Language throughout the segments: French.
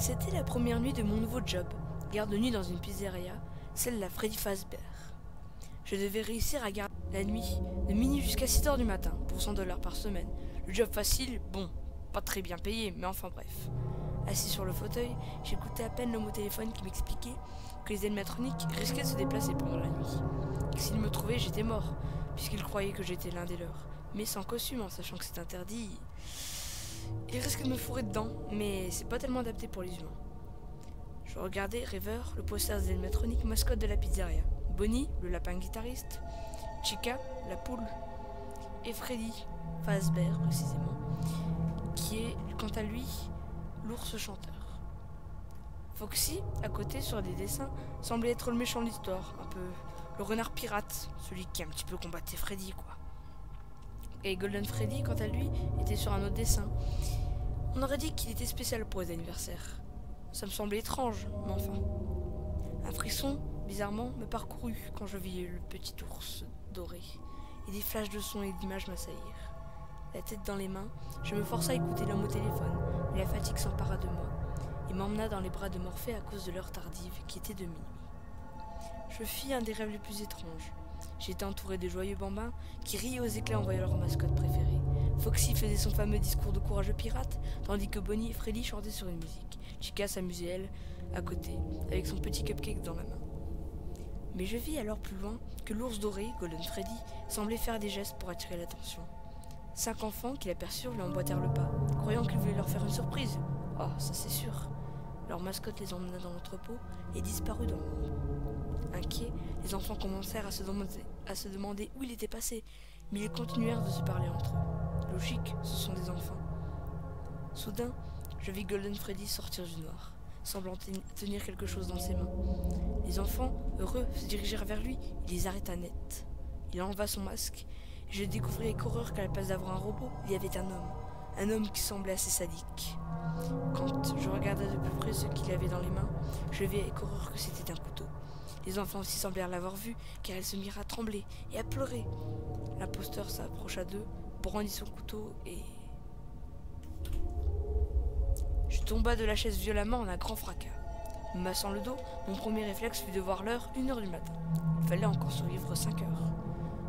C'était la première nuit de mon nouveau job, garde de nuit dans une pizzeria, celle de la Freddy Fazbear. Je devais réussir à garder la nuit de minuit jusqu'à 6h du matin pour 100$ par semaine. Le job facile, bon, pas très bien payé, mais enfin bref. Assis sur le fauteuil, j'écoutais à peine le mot téléphone qui m'expliquait que les animatroniques risquaient de se déplacer pendant la nuit. Et que s'ils me trouvaient, j'étais mort, puisqu'ils croyaient que j'étais l'un des leurs. Mais sans costume, en sachant que c'est interdit. Ils risquent de me fourrer dedans, mais c'est pas tellement adapté pour les humains. Je regardais rêveur le poster des animatroniques mascotte de la pizzeria. Bonnie, le lapin guitariste, Chica, la poule, et Freddy Fazbear précisément, qui est quant à lui l'ours chanteur. Foxy, à côté sur des dessins, semblait être le méchant de l'histoire, un peu le renard pirate, celui qui a un petit peu combattu Freddy quoi. Et Golden Freddy, quant à lui, était sur un autre dessin. On aurait dit qu'il était spécial pour les anniversaires. Ça me semblait étrange, mais enfin. Un frisson, bizarrement, me parcourut quand je vis le petit ours doré, et des flashs de sons et d'images m'assaillirent. La tête dans les mains, je me forçai à écouter l'homme au téléphone, mais la fatigue s'empara de moi, et m'emmena dans les bras de Morphée à cause de l'heure tardive, qui était de minuit. Je fis un des rêves les plus étranges. J'étais entouré de joyeux bambins qui riaient aux éclats en voyant leur mascotte préférée. Foxy faisait son fameux discours de courageux pirate, tandis que Bonnie et Freddy chantaient sur une musique. Chica s'amusait, elle, à côté, avec son petit cupcake dans la main. Mais je vis alors plus loin que l'ours doré, Golden Freddy, semblait faire des gestes pour attirer l'attention. 5 enfants qui l'aperçurent lui emboîtèrent le pas, croyant qu'il voulait leur faire une surprise. Oh, ça c'est sûr. Leur mascotte les emmena dans l'entrepôt et disparut dans l'ombre. Inquiets, les enfants commencèrent à se demander où il était passé, mais ils continuèrent de se parler entre eux. Logique, ce sont des enfants. Soudain, je vis Golden Freddy sortir du noir, semblant tenir quelque chose dans ses mains. Les enfants, heureux, se dirigèrent vers lui, il les arrêta net. Il enleva son masque, et je découvris avec horreur qu'à la place d'avoir un robot, il y avait un homme qui semblait assez sadique. Quand je regardai de plus près ce qu'il avait dans les mains, je vis avec horreur que c'était un couteau. Les enfants aussi semblèrent l'avoir vu, car ils se mirent à trembler et à pleurer. L'imposteur s'approcha d'eux, brandit son couteau et... Je tomba de la chaise violemment en un grand fracas. Me massant le dos, mon premier réflexe fut de voir l'heure, 1h du matin. Il fallait encore survivre 5 heures.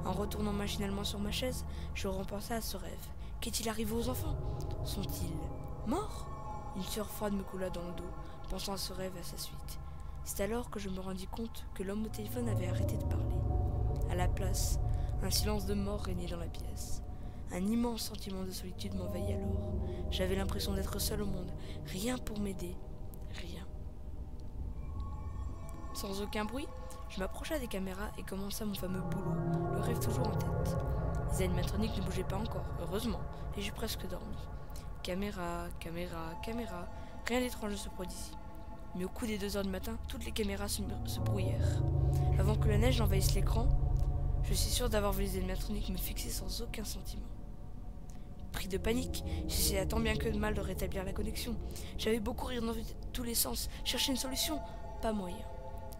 En retournant machinalement sur ma chaise, je repensai à ce rêve. Qu'est-il arrivé aux enfants? Sont-ils morts? Une sueur froide me coula dans le dos, pensant à ce rêve et à sa suite. C'est alors que je me rendis compte que l'homme au téléphone avait arrêté de parler. À la place, un silence de mort régnait dans la pièce. Un immense sentiment de solitude m'envahit alors. J'avais l'impression d'être seul au monde, rien pour m'aider, rien. Sans aucun bruit, je m'approcha des caméras et commença mon fameux boulot, le rêve toujours en tête. Les animatroniques ne bougeaient pas encore, heureusement, et j'ai presque dormi. Caméra, caméra, caméra, rien d'étrange ne se produisit. Mais au coup des 2h du matin, toutes les caméras se brouillèrent. Avant que la neige n'envahisse l'écran, je suis sûr d'avoir vu les animatroniques me fixer sans aucun sentiment. Pris de panique, j'essayais tant bien que de mal de rétablir la connexion. J'avais beau courir dans tous les sens, chercher une solution, pas moyen.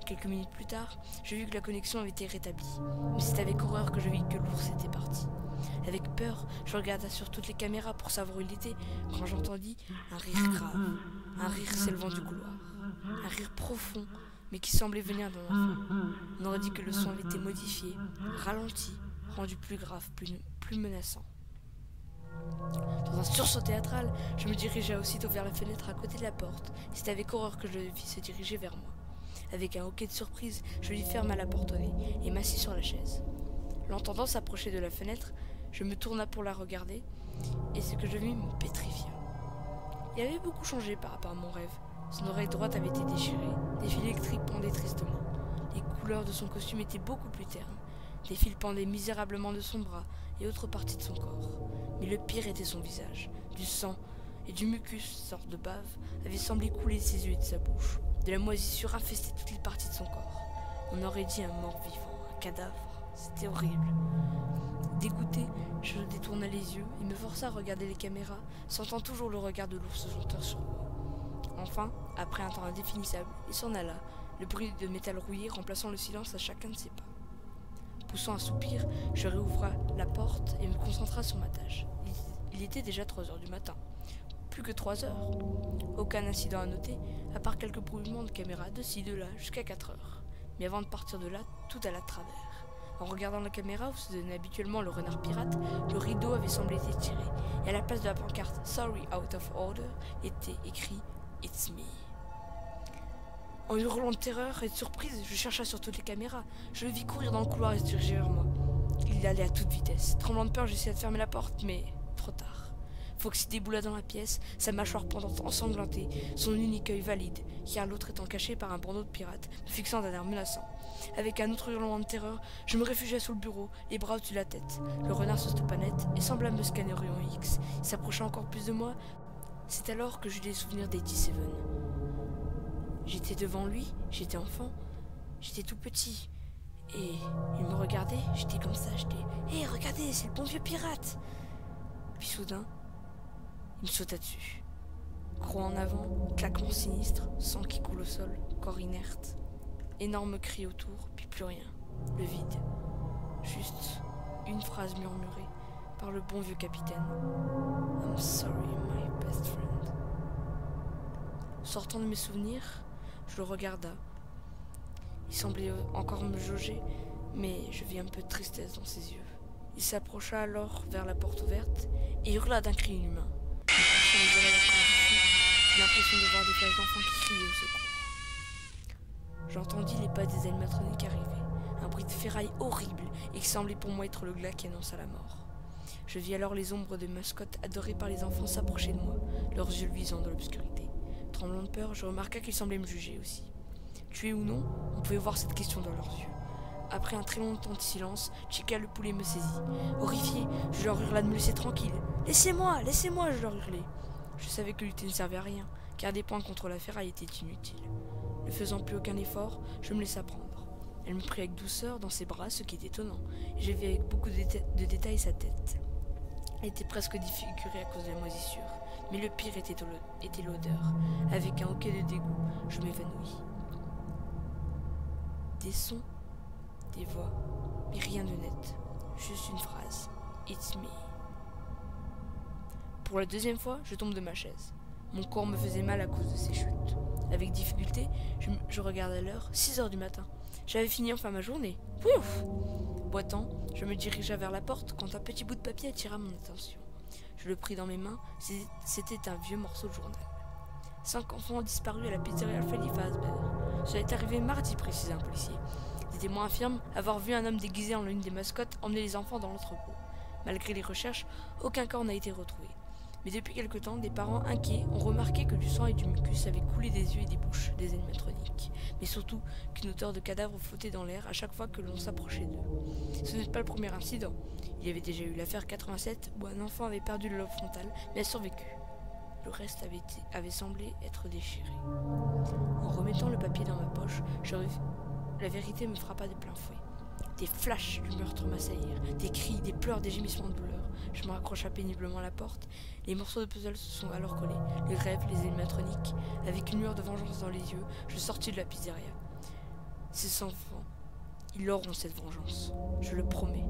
Quelques minutes plus tard, je vis que la connexion avait été rétablie. Mais c'est avec horreur que je vis que l'ours était parti. Avec peur, je regarda sur toutes les caméras pour savoir où il était, quand j'entendis un rire grave, un rire s'élevant du couloir. Un rire profond, mais qui semblait venir d'un enfant. On aurait dit que le son avait été modifié, ralenti, rendu plus grave, plus menaçant. Dans un sursaut théâtral, je me dirigea aussitôt vers la fenêtre à côté de la porte, et c'est avec horreur que je le vis se diriger vers moi. Avec un hoquet de surprise, je lui ferma la porte au nez et m'assis sur la chaise. L'entendant s'approcher de la fenêtre, je me tourna pour la regarder, et ce que je vis me pétrifia. Il avait beaucoup changé par rapport à mon rêve. Son oreille droite avait été déchirée, des fils électriques pendaient tristement. Les couleurs de son costume étaient beaucoup plus ternes. Des fils pendaient misérablement de son bras et autres parties de son corps. Mais le pire était son visage. Du sang et du mucus, sorte de bave, avait semblé couler de ses yeux et de sa bouche. De la moisissure infestait toutes les parties de son corps. On aurait dit un mort-vivant, un cadavre. C'était horrible. Dégoûté, je détourna les yeux et me força à regarder les caméras, sentant toujours le regard de l'ours chanteur sur moi. Enfin, après un temps indéfinissable, il s'en alla, le bruit de métal rouillé remplaçant le silence à chacun de ses pas. Poussant un soupir, je réouvra la porte et me concentra sur ma tâche. Il était déjà 3h du matin. plus que 3 heures. Aucun incident à noter, à part quelques mouvements de caméra de ci, de là, jusqu'à 4 heures. Mais avant de partir de là, tout alla de travers. En regardant la caméra où se donnait habituellement le renard pirate, le rideau avait semblé être tiré, et à la place de la pancarte « Sorry, out of order » était écrit « It's me ». En hurlant de terreur et de surprise, je chercha sur toutes les caméras. Je le vis courir dans le couloir et se diriger vers moi. Il allait à toute vitesse. Tremblant de peur, j'essayais de fermer la porte, mais trop tard. Foxy déboula dans la pièce, sa mâchoire pendante ensanglantée, son unique œil valide, car l'autre étant caché par un bandeau de pirate, me fixant d'un air menaçant. Avec un autre hurlement de terreur, je me réfugiai sous le bureau, les bras au-dessus de la tête. Le renard se stoppa net et sembla me scanner en rayon X. Il s'approcha encore plus de moi. C'est alors que j'eus des souvenirs d'87. J'étais devant lui, j'étais enfant, j'étais tout petit. Et il me regardait, j'étais comme ça, j'étais « Hé, regardez, c'est le bon vieux pirate !» Puis soudain, il me sauta dessus. Croix en avant, claquement sinistre, sang qui coule au sol, corps inerte. Énorme cri autour, puis plus rien. Le vide. Juste une phrase murmurée par le bon vieux capitaine. « I'm sorry, my best friend. » Sortant de mes souvenirs, je le regarda. Il semblait encore me jauger, mais je vis un peu de tristesse dans ses yeux. Il s'approcha alors vers la porte ouverte et hurla d'un cri inhumain. J'ai l'impression de voir des flashs d'enfants qui criaient au secours. J'entendis les pas des animatroniques arriver, un bruit de ferraille horrible et qui semblait pour moi être le glas qui annonça la mort. Je vis alors les ombres de mascottes adorées par les enfants s'approcher de moi, leurs yeux luisants dans l'obscurité. Tremblant de peur, je remarqua qu'ils semblaient me juger aussi. Tués ou non, on pouvait voir cette question dans leurs yeux. Après un très long temps de silence, Chica le poulet me saisit. Horrifié, je leur hurla de me laisser tranquille. « Laissez-moi, laissez-moi » je leur hurlai. Je savais que lutter ne servait à rien, car des points contre la ferraille étaient inutiles. Ne faisant plus aucun effort, je me laissa prendre. Elle me prit avec douceur dans ses bras, ce qui est étonnant, et j'ai vu avec beaucoup de détails sa tête. Elle était presque défigurée à cause de la moisissure, mais le pire était l'odeur. Avec un hoquet de dégoût, je m'évanouis. Des sons, des voix, mais rien de net. Juste une phrase. It's me. Pour la deuxième fois, je tombe de ma chaise. Mon corps me faisait mal à cause de ces chutes. Avec difficulté, je regardais l'heure, 6 heures du matin. J'avais fini enfin ma journée. Pouf! Boitant, je me dirigea vers la porte quand un petit bout de papier attira mon attention. Je le pris dans mes mains, c'était un vieux morceau de journal. 5 enfants ont disparu à la pizzeria Freddy Fazbear. Cela est arrivé mardi, précisa un policier. Des témoins affirment avoir vu un homme déguisé en l'une des mascottes emmener les enfants dans l'entrepôt. Malgré les recherches, aucun corps n'a été retrouvé. Mais depuis quelque temps, des parents inquiets ont remarqué que du sang et du mucus avaient coulé des yeux et des bouches des animatroniques. Mais surtout qu'une odeur de cadavre flottait dans l'air à chaque fois que l'on s'approchait d'eux. Ce n'est pas le premier incident. Il y avait déjà eu l'affaire 87 où un enfant avait perdu le lobe frontal mais a survécu. Le reste avait semblé être déchiré. En remettant le papier dans ma poche, la vérité me frappa de plein fouet. Des flashs du meurtre m'assaillirent, des cris, des pleurs, des gémissements de douleur. Je me raccrocha péniblement à la porte. Les morceaux de puzzle se sont alors collés, les rêves, les animatroniques. Avec une lueur de vengeance dans les yeux, je sortis de la pizzeria. Ces enfants, ils l'auront cette vengeance, je le promets.